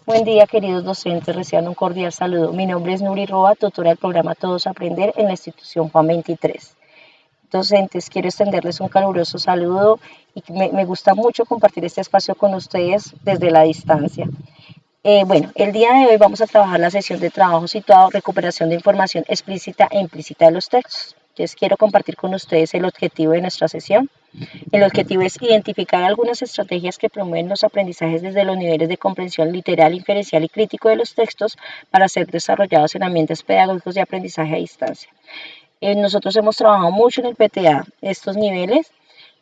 Buen día, queridos docentes, reciban un cordial saludo. Mi nombre es Nuri Roa, tutora del programa Todos Aprender en la institución Juan 23. Docentes, quiero extenderles un caluroso saludo y me gusta mucho compartir este espacio con ustedes desde la distancia. Bueno, el día de hoy vamos a trabajar la sesión de trabajo situado recuperación de información explícita e implícita de los textos. Entonces quiero compartir con ustedes el objetivo de nuestra sesión. El objetivo es identificar algunas estrategias que promueven los aprendizajes desde los niveles de comprensión literal, inferencial y crítico de los textos para ser desarrollados en ambientes pedagógicos de aprendizaje a distancia. Nosotros hemos trabajado mucho en el PTA estos niveles,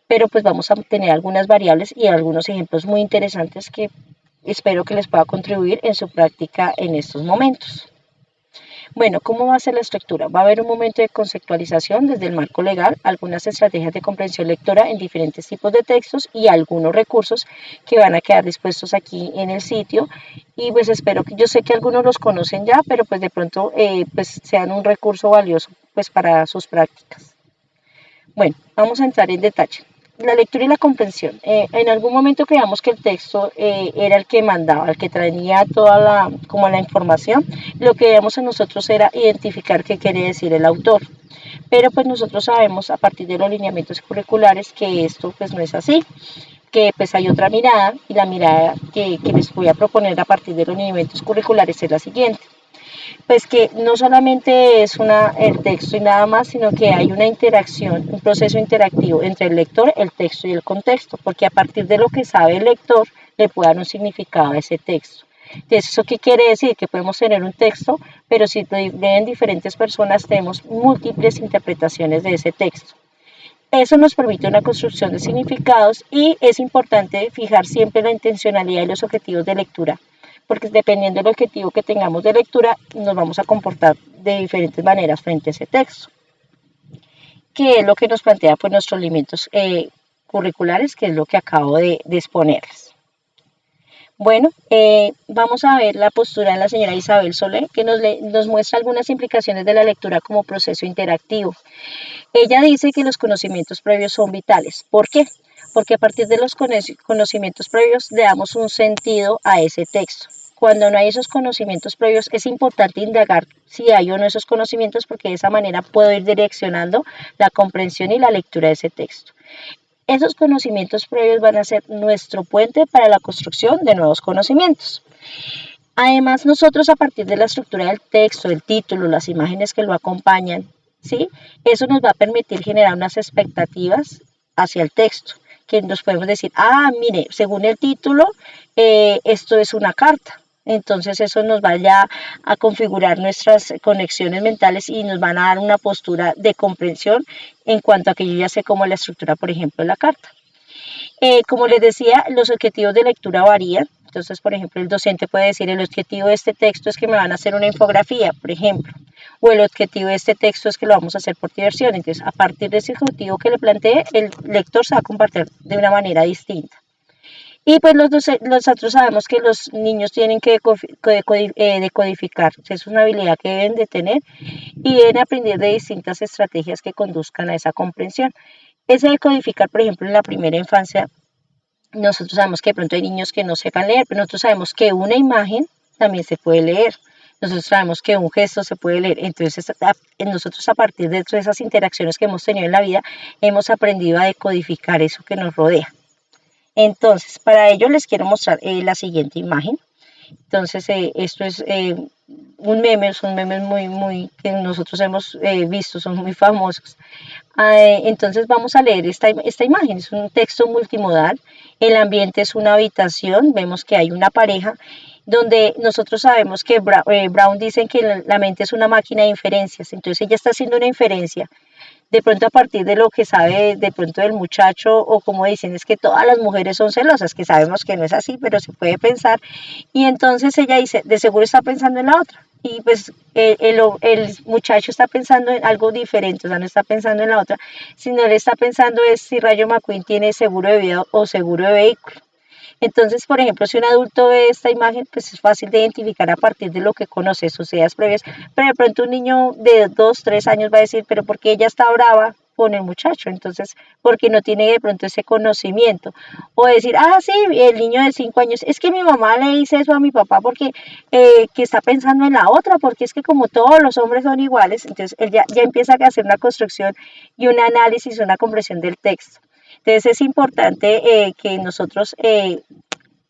pero pues vamos a tener algunas variables y algunos ejemplos muy interesantes que espero que les pueda contribuir en su práctica en estos momentos. Bueno, ¿cómo va a ser la estructura? Va a haber un momento de conceptualización desde el marco legal, algunas estrategias de comprensión lectora en diferentes tipos de textos y algunos recursos que van a quedar dispuestos aquí en el sitio. Y pues espero que, yo sé que algunos los conocen ya, pero pues de pronto pues sean un recurso valioso pues para sus prácticas. Bueno, vamos a entrar en detalle. La lectura y la comprensión. En algún momento creamos que el texto era el que mandaba, el que traía toda la información. Lo que debíamos a nosotros era identificar qué quiere decir el autor. Pero pues nosotros sabemos a partir de los lineamientos curriculares que esto pues no es así, que pues hay otra mirada y la mirada que les voy a proponer a partir de los lineamientos curriculares es la siguiente. Pues que no solamente es el texto y nada más, sino que hay una interacción, un proceso interactivo entre el lector, el texto y el contexto, porque a partir de lo que sabe el lector, le puede dar un significado a ese texto. Entonces, ¿eso qué quiere decir? Que podemos tener un texto, pero si lo leen diferentes personas, tenemos múltiples interpretaciones de ese texto. Eso nos permite una construcción de significados y es importante fijar siempre la intencionalidad y los objetivos de lectura, porque dependiendo del objetivo que tengamos de lectura, nos vamos a comportar de diferentes maneras frente a ese texto, que es lo que nos plantea pues, nuestros lineamientos curriculares, que es lo que acabo de exponerles. Bueno, vamos a ver la postura de la señora Isabel Solé, que nos muestra algunas implicaciones de la lectura como proceso interactivo. Ella dice que los conocimientos previos son vitales. ¿Por qué? Porque a partir de los conocimientos previos le damos un sentido a ese texto. Cuando no hay esos conocimientos previos, es importante indagar si hay o no esos conocimientos, porque de esa manera puedo ir direccionando la comprensión y la lectura de ese texto. Esos conocimientos previos van a ser nuestro puente para la construcción de nuevos conocimientos. Además, nosotros a partir de la estructura del texto, el título, las imágenes que lo acompañan, ¿sí? Eso nos va a permitir generar unas expectativas hacia el texto, que nos podemos decir, mire, según el título, esto es una carta. Entonces eso nos va ya a configurar nuestras conexiones mentales y nos van a dar una postura de comprensión en cuanto a que yo ya sé cómo es la estructura, por ejemplo, de la carta. Como les decía, los objetivos de lectura varían. Entonces, por ejemplo, el docente puede decir, el objetivo de este texto es que me van a hacer una infografía, por ejemplo, o el objetivo de este texto es que lo vamos a hacer por diversión. Entonces, a partir de ese objetivo que le plantee, el lector se va a compartir de una manera distinta. Y pues nosotros sabemos que los niños tienen que decodificar, es una habilidad que deben de tener y deben aprender de distintas estrategias que conduzcan a esa comprensión. Ese decodificar, por ejemplo, en la primera infancia, nosotros sabemos que de pronto hay niños que no sepan leer, pero nosotros sabemos que una imagen también se puede leer. Nosotros sabemos que un gesto se puede leer. Entonces, nosotros a partir de todas esas interacciones que hemos tenido en la vida, hemos aprendido a decodificar eso que nos rodea. Entonces, para ello les quiero mostrar la siguiente imagen. Entonces, esto es un meme, son memes muy que nosotros hemos visto, son muy famosos. Entonces vamos a leer esta imagen, es un texto multimodal, el ambiente es una habitación, vemos que hay una pareja, donde nosotros sabemos que Brown dice que la mente es una máquina de inferencias, entonces ella está haciendo una inferencia, de pronto a partir de lo que sabe de pronto del muchacho, o como dicen, es que todas las mujeres son celosas, que sabemos que no es así, pero se puede pensar, y entonces ella dice, de seguro está pensando en la otra, y pues el muchacho está pensando en algo diferente, o sea, no está pensando en la otra, sino le está pensando es si Rayo McQueen tiene seguro de vida o seguro de vehículo. Entonces, por ejemplo, si un adulto ve esta imagen, pues es fácil de identificar a partir de lo que conoce, sus ideas previas, pero de pronto un niño de 2, 3 años va a decir, pero ¿por qué ella está brava? con el muchacho, entonces, porque no tiene de pronto ese conocimiento. O decir, ah, sí, el niño de 5 años, es que mi mamá le dice eso a mi papá porque que está pensando en la otra, porque es que como todos los hombres son iguales, entonces él ya empieza a hacer una construcción y un análisis, una comprensión del texto. Entonces es importante que nosotros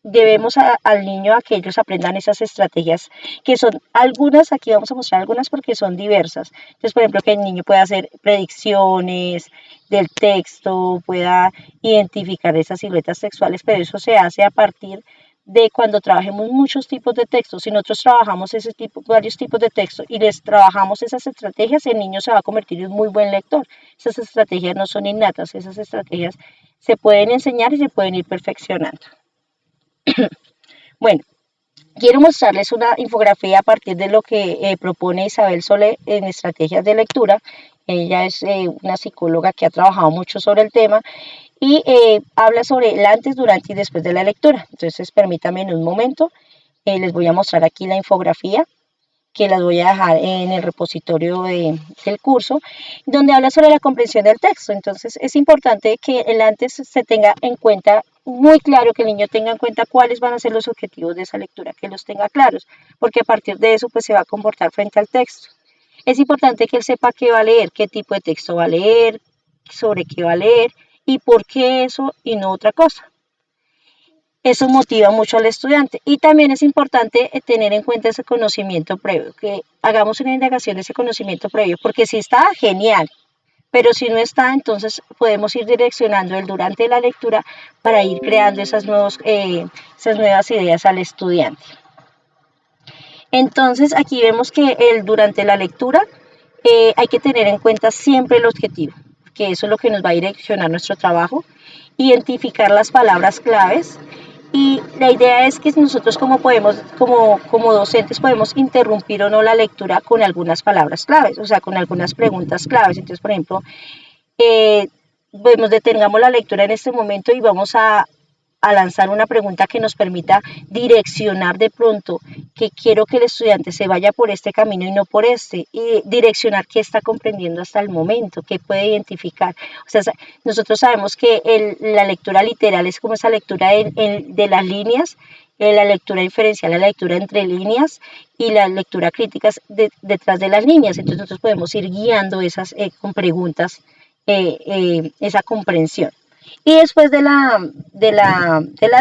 llevemos al niño a que ellos aprendan esas estrategias, que son algunas, aquí vamos a mostrar algunas porque son diversas. Entonces, por ejemplo, que el niño pueda hacer predicciones del texto, pueda identificar esas siluetas textuales, pero eso se hace a partir de cuando trabajemos muchos tipos de textos. Si nosotros trabajamos ese tipo, varios tipos de textos y les trabajamos esas estrategias, el niño se va a convertir en un muy buen lector. Esas estrategias no son innatas, esas estrategias se pueden enseñar y se pueden ir perfeccionando. Bueno, quiero mostrarles una infografía a partir de lo que propone Isabel Solé en estrategias de lectura. Ella es una psicóloga que ha trabajado mucho sobre el tema y habla sobre el antes, durante y después de la lectura. Entonces, permítanme en un momento, les voy a mostrar aquí la infografía que las voy a dejar en el repositorio del curso, donde habla sobre la comprensión del texto. Entonces es importante que el antes se tenga en cuenta muy claro, que el niño tenga en cuenta cuáles van a ser los objetivos de esa lectura, que los tenga claros, porque a partir de eso pues se va a comportar frente al texto. Es importante que él sepa qué va a leer, qué tipo de texto va a leer, sobre qué va a leer y por qué eso y no otra cosa. Eso motiva mucho al estudiante y también es importante tener en cuenta ese conocimiento previo, que hagamos una indagación de ese conocimiento previo, porque si está, genial, pero si no está, entonces podemos ir direccionando el durante la lectura para ir creando esas nuevas ideas al estudiante. Entonces aquí vemos que durante la lectura hay que tener en cuenta siempre el objetivo, que eso es lo que nos va a direccionar nuestro trabajo, identificar las palabras claves. Y la idea es que nosotros como docentes podemos interrumpir o no la lectura con algunas palabras claves, o sea, con algunas preguntas claves. Entonces, por ejemplo, detengamos la lectura en este momento y vamos a lanzar una pregunta que nos permita direccionar de pronto, que quiero que el estudiante se vaya por este camino y no por este, y direccionar qué está comprendiendo hasta el momento, qué puede identificar. O sea, nosotros sabemos que la lectura literal es como esa lectura de las líneas, la lectura inferencial, la lectura entre líneas y la lectura crítica detrás de las líneas. Entonces nosotros podemos ir guiando esas con preguntas esa comprensión. Y después de la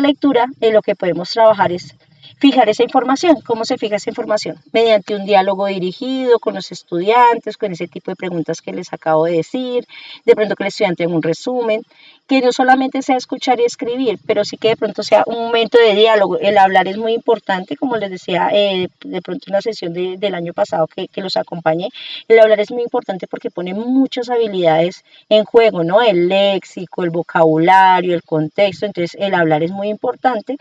lectura, lo que podemos trabajar es fijar esa información. ¿Cómo se fija esa información? Mediante un diálogo dirigido con los estudiantes, con ese tipo de preguntas que les acabo de decir, de pronto que el estudiante haga un resumen, que no solamente sea escuchar y escribir, pero sí que de pronto sea un momento de diálogo. El hablar es muy importante, como les decía de pronto en la sesión del año pasado que los acompañé, el hablar es muy importante porque pone muchas habilidades en juego, ¿no? El léxico, el vocabulario, el contexto, entonces el hablar es muy importante.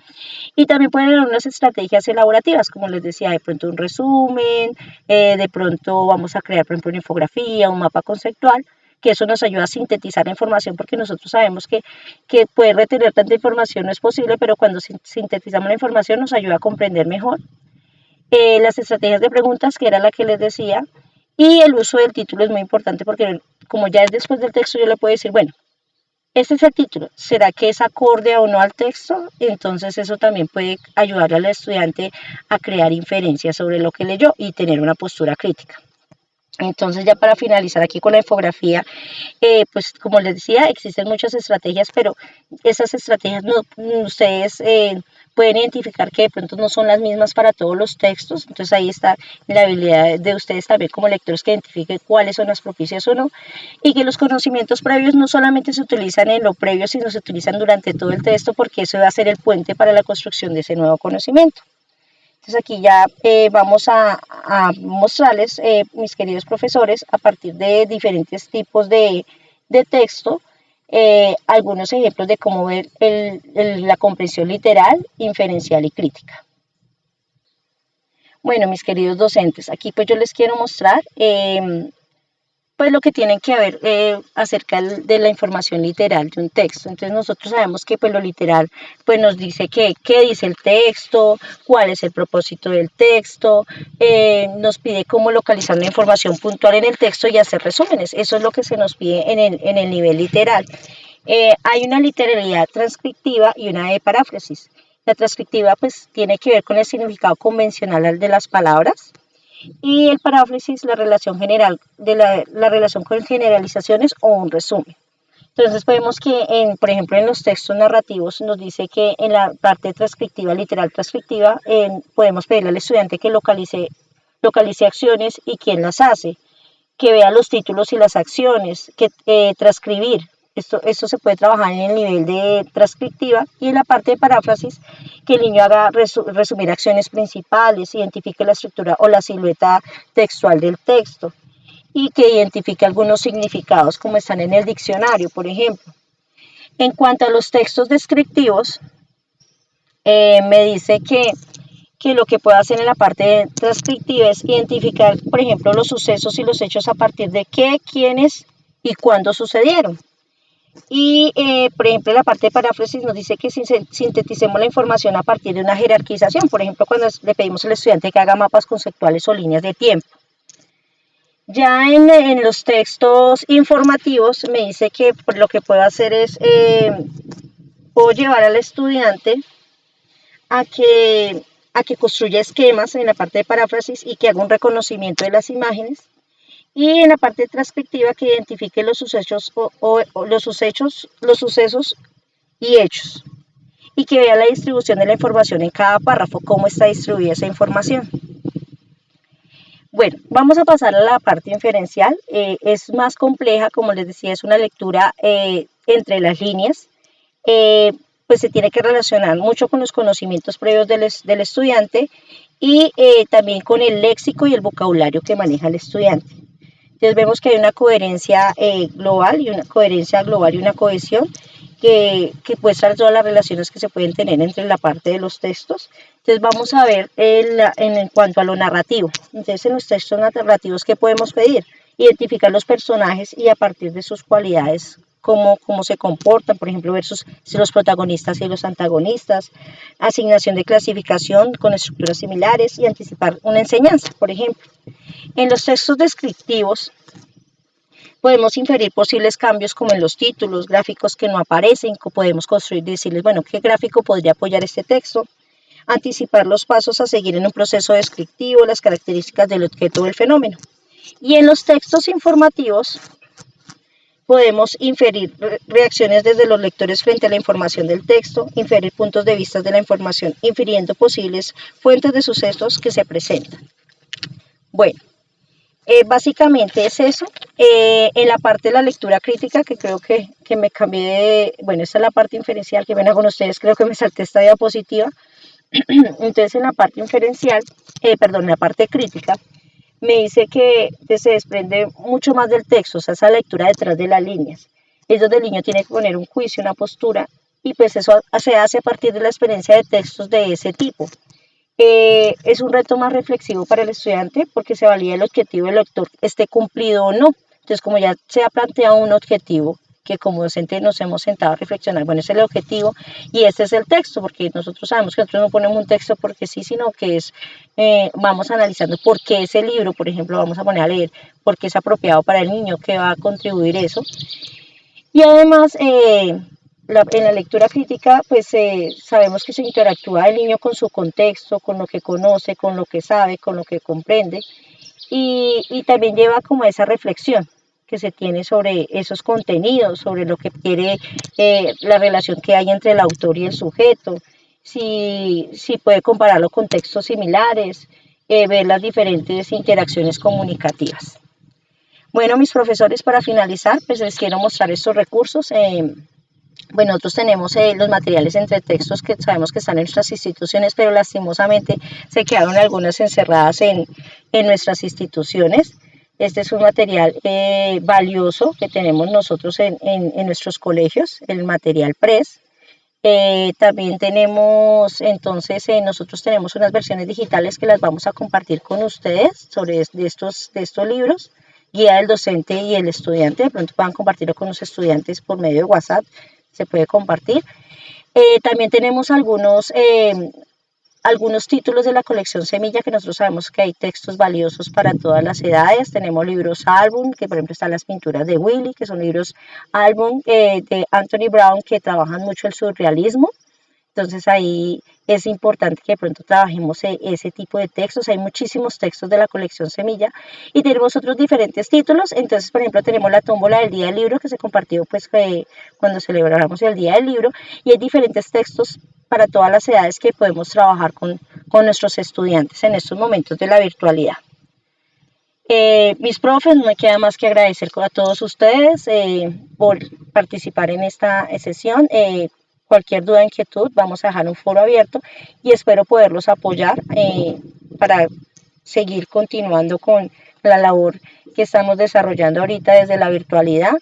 Y también pueden haber unas estrategias elaborativas, como les decía, de pronto un resumen, de pronto vamos a crear, por ejemplo, una infografía, un mapa conceptual, que eso nos ayuda a sintetizar la información, porque nosotros sabemos que poder retener tanta información no es posible, pero cuando sintetizamos la información nos ayuda a comprender mejor. Las estrategias de preguntas, que era la que les decía, y el uso del título es muy importante porque como ya es después del texto, yo le puedo decir, bueno, este es el título, ¿será que es acorde o no al texto? Entonces eso también puede ayudar al estudiante a crear inferencias sobre lo que leyó y tener una postura crítica. Entonces ya para finalizar aquí con la infografía, pues como les decía, existen muchas estrategias, pero esas estrategias no, ustedes pueden identificar que de pronto no son las mismas para todos los textos, entonces ahí está la habilidad de ustedes también como lectores que identifiquen cuáles son las propicias o no, y que los conocimientos previos no solamente se utilizan en lo previo, sino se utilizan durante todo el texto, porque eso va a ser el puente para la construcción de ese nuevo conocimiento. Entonces aquí ya vamos a mostrarles, mis queridos profesores, a partir de diferentes tipos de texto, algunos ejemplos de cómo ver la comprensión literal, inferencial y crítica. Bueno, mis queridos docentes, aquí pues yo les quiero mostrar pues lo que tienen que ver acerca de la información literal de un texto. Entonces nosotros sabemos que pues lo literal pues nos dice qué dice el texto, cuál es el propósito del texto, nos pide cómo localizar la información puntual en el texto y hacer resúmenes. Eso es lo que se nos pide en el nivel literal. Hay una literalidad transcriptiva y una de paráfrasis. La transcriptiva pues tiene que ver con el significado convencional de las palabras, y el paráfrasis la relación general de la relación con generalizaciones o un resumen. Entonces vemos que, por ejemplo, en los textos narrativos nos dice que en la parte transcriptiva, literal transcriptiva, podemos pedirle al estudiante que localice acciones y quién las hace, que vea los títulos y las acciones, que transcribir. Esto se puede trabajar en el nivel de transcriptiva, y en la parte de paráfrasis, que el niño haga resumir acciones principales, identifique la estructura o la silueta textual del texto y que identifique algunos significados como están en el diccionario, por ejemplo. En cuanto a los textos descriptivos, me dice que lo que puedo hacer en la parte transcriptiva es identificar, por ejemplo, los sucesos y los hechos a partir de qué, quiénes y cuándo sucedieron. Y, por ejemplo, la parte de paráfrasis nos dice que sinteticemos la información a partir de una jerarquización. Por ejemplo, cuando le pedimos al estudiante que haga mapas conceptuales o líneas de tiempo. Ya en los textos informativos me dice que lo que puedo hacer es, puedo llevar al estudiante a que construya esquemas en la parte de paráfrasis y que haga un reconocimiento de las imágenes. Y en la parte transcriptiva, que identifique los sucesos los sucesos y hechos, y que vea la distribución de la información en cada párrafo, cómo está distribuida esa información. Bueno, vamos a pasar a la parte inferencial. Es más compleja, como les decía, es una lectura entre las líneas. Pues se tiene que relacionar mucho con los conocimientos previos del estudiante, y también con el léxico y el vocabulario que maneja el estudiante. Entonces vemos que hay una coherencia global y una cohesión que muestra todas las relaciones que se pueden tener entre la parte de los textos. Entonces vamos a ver en cuanto a lo narrativo. Entonces en los textos narrativos, ¿qué podemos pedir? Identificar los personajes y a partir de sus cualidades cómo se comportan, por ejemplo, versus los protagonistas y los antagonistas, asignación de clasificación con estructuras similares y anticipar una enseñanza, por ejemplo. En los textos descriptivos podemos inferir posibles cambios como en los títulos, gráficos que no aparecen, podemos construir y decirles, bueno, ¿qué gráfico podría apoyar este texto? Anticipar los pasos a seguir en un proceso descriptivo, las características del objeto o del fenómeno. Y en los textos informativos podemos inferir reacciones desde los lectores frente a la información del texto, inferir puntos de vista de la información, infiriendo posibles fuentes de sucesos que se presentan. Bueno, básicamente es eso. En la parte de la lectura crítica, que creo que me cambié de, bueno, esta es la parte inferencial, que ven con ustedes, creo que me salté esta diapositiva. Entonces en la parte inferencial, en la parte crítica, me dice que se desprende mucho más del texto, o sea, esa lectura detrás de las líneas. Es donde el niño tiene que poner un juicio, una postura, y pues eso se hace a partir de la experiencia de textos de ese tipo. Es un reto más reflexivo para el estudiante porque se valida el objetivo del lector esté cumplido o no. Entonces, como ya se ha planteado un objetivo que como docente nos hemos sentado a reflexionar, bueno, ese es el objetivo y este es el texto, porque nosotros sabemos que nosotros no ponemos un texto porque sí, sino que es, vamos analizando por qué ese libro, por ejemplo, vamos a poner a leer, por qué es apropiado para el niño, qué va a contribuir eso. Y además, en la lectura crítica, pues sabemos que se interactúa el niño con su contexto, con lo que conoce, con lo que sabe, con lo que comprende, y también lleva como esa reflexión que se tiene sobre esos contenidos, sobre lo que quiere, la relación que hay entre el autor y el sujeto, si puede compararlo con textos similares, ver las diferentes interacciones comunicativas. Bueno, mis profesores, para finalizar, pues les quiero mostrar estos recursos. Bueno, nosotros tenemos los materiales entre textos que sabemos que están en nuestras instituciones, pero lastimosamente se quedaron algunas encerradas en nuestras instituciones. Este es un material valioso que tenemos nosotros en nuestros colegios, el material PRES. También tenemos, entonces, nosotros tenemos unas versiones digitales que las vamos a compartir con ustedes sobre de estos libros. guía del docente y el estudiante. De pronto puedan compartirlo con los estudiantes por medio de WhatsApp, se puede compartir. También tenemos algunos títulos de la colección Semilla, que nosotros sabemos que hay textos valiosos para todas las edades. Tenemos libros álbum, que por ejemplo están las pinturas de Willy, que son libros álbum de Anthony Brown, que trabajan mucho el surrealismo. Entonces ahí es importante que de pronto trabajemos ese tipo de textos. Hay muchísimos textos de la colección Semilla y tenemos otros diferentes títulos. Entonces, por ejemplo, tenemos la tómbola del Día del Libro que se compartió pues cuando celebramos el Día del Libro, y hay diferentes textos para todas las edades que podemos trabajar con nuestros estudiantes en estos momentos de la virtualidad. Mis profes, no me queda más que agradecer a todos ustedes por participar en esta sesión. Cualquier duda, inquietud, vamos a dejar un foro abierto y espero poderlos apoyar para seguir continuando con la labor que estamos desarrollando ahorita desde la virtualidad.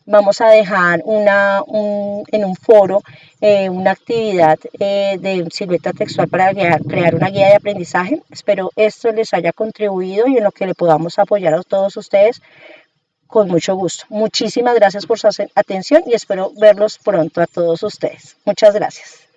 Vamos a dejar en un foro una actividad de silueta textual para crear una guía de aprendizaje. Espero esto les haya contribuido y en lo que le podamos apoyar a todos ustedes, con mucho gusto. Muchísimas gracias por su atención y espero verlos pronto a todos ustedes. Muchas gracias.